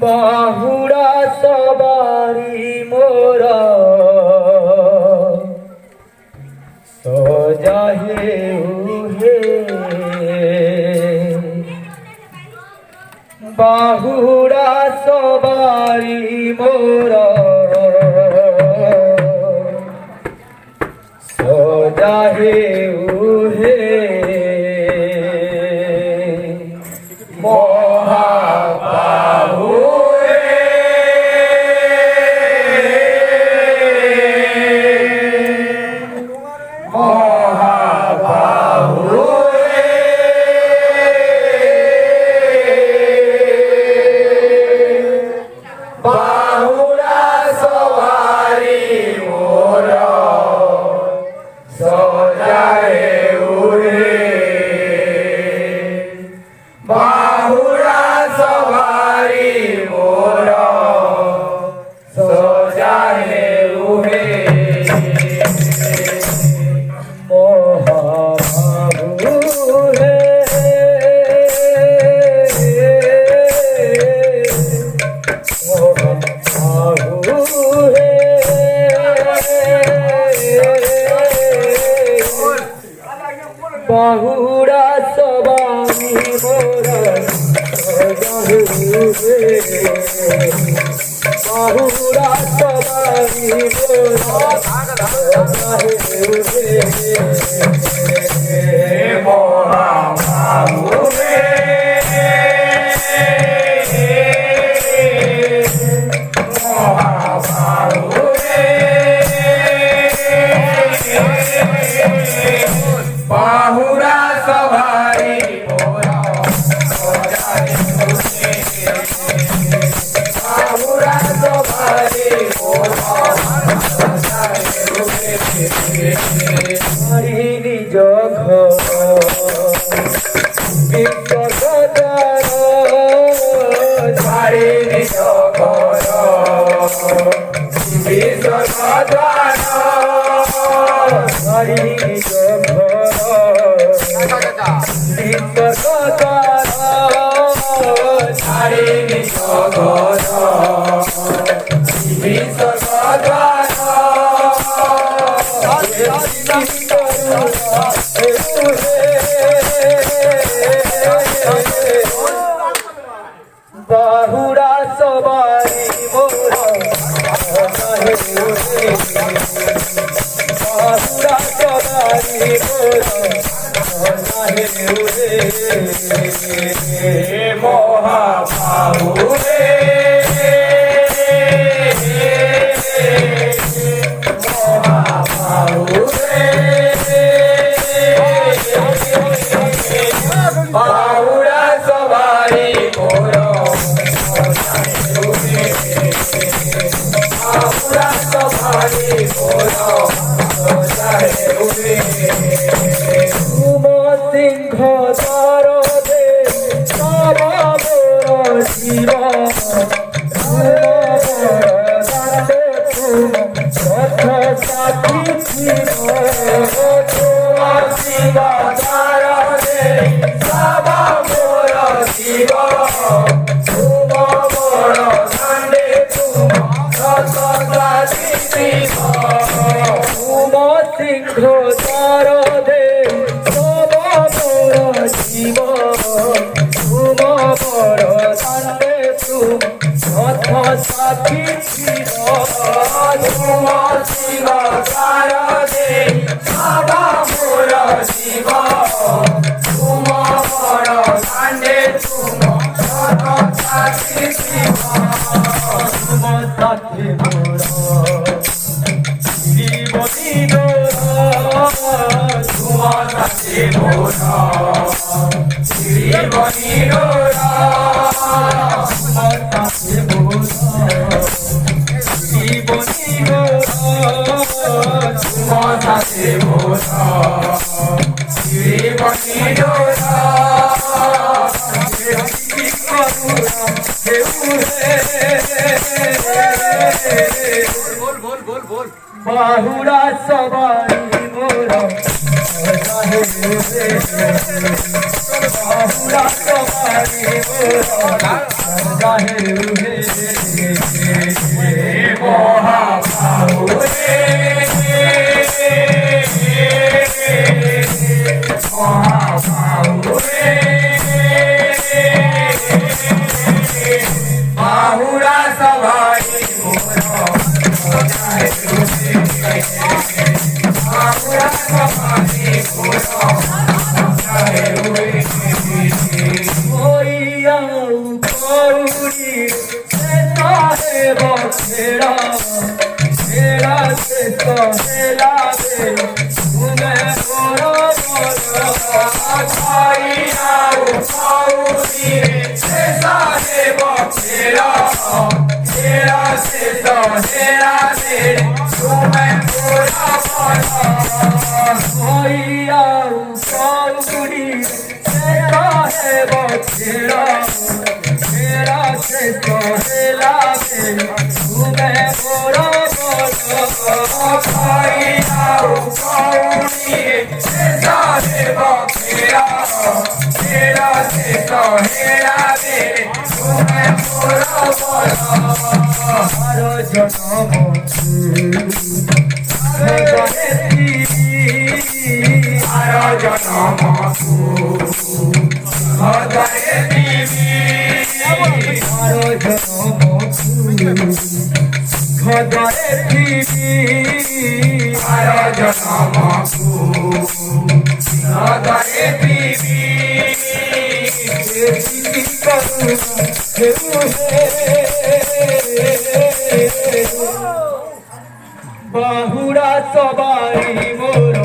बाहुड़ा सवारी मोरा सजा हे उहे बाहुड़ा सवारी मोरा सजा हे उहे बाहुड़ा सवारी मोरा बाहुड़ा सवारी बाहुड़ा सवारी मोरा बाहुड़ा सवारी हरि निज हरि निज हरि निज बाहुड़ा सवारी मोरा बाहुड़ा सवारी मोरा बाहुड़ा सवारी मोरा बाहुड़ा सवारी मोरा तुम सिंह द्वार दे सारा मोर जीव रथ साथी सिंह द्वार दे सब मोर जीव तुम बड़ दांडे तुम रथ साथी तुम शिव द्वार दे सब मोर जीव तुम बड़ दांडे तुम रथ साथी तुम साथी मोर जीवनी जीवनी बाहुड़ा सवारी मोरा बाहुड़ा বাহুড়া সবারি মোরা জাহের রুহে মহাবাহু রে মহাবাহু রে বাহুড়া সবারি মোরা জাহের রুহে বাহুড়া সবারি মোরা জাহের রুহে হইয়াও করুরি সে সাহেব ছেড়া ছেড়া সে সহেলা দে তুমি বড় বড় ছাইয়াও পাউরি সে সাহেব ছেড়া ছেড়া সে সহেলা দে তুমি বড় বড় হইয়াও করুরি সে সাহেব ছেড়া ছেড়া সে সহেলা দে তুমি বড় বড় ছাইয়াও পাউরি সে সাহেব ছেড়া ছেড়া সে সহেলা দে তুমি বড় বড় আর জনম আর জনম হৃদয়ে দিবি খদরে দিবি আর জনম হৃদয়ে দিবি বাহুড়া সবাই মোর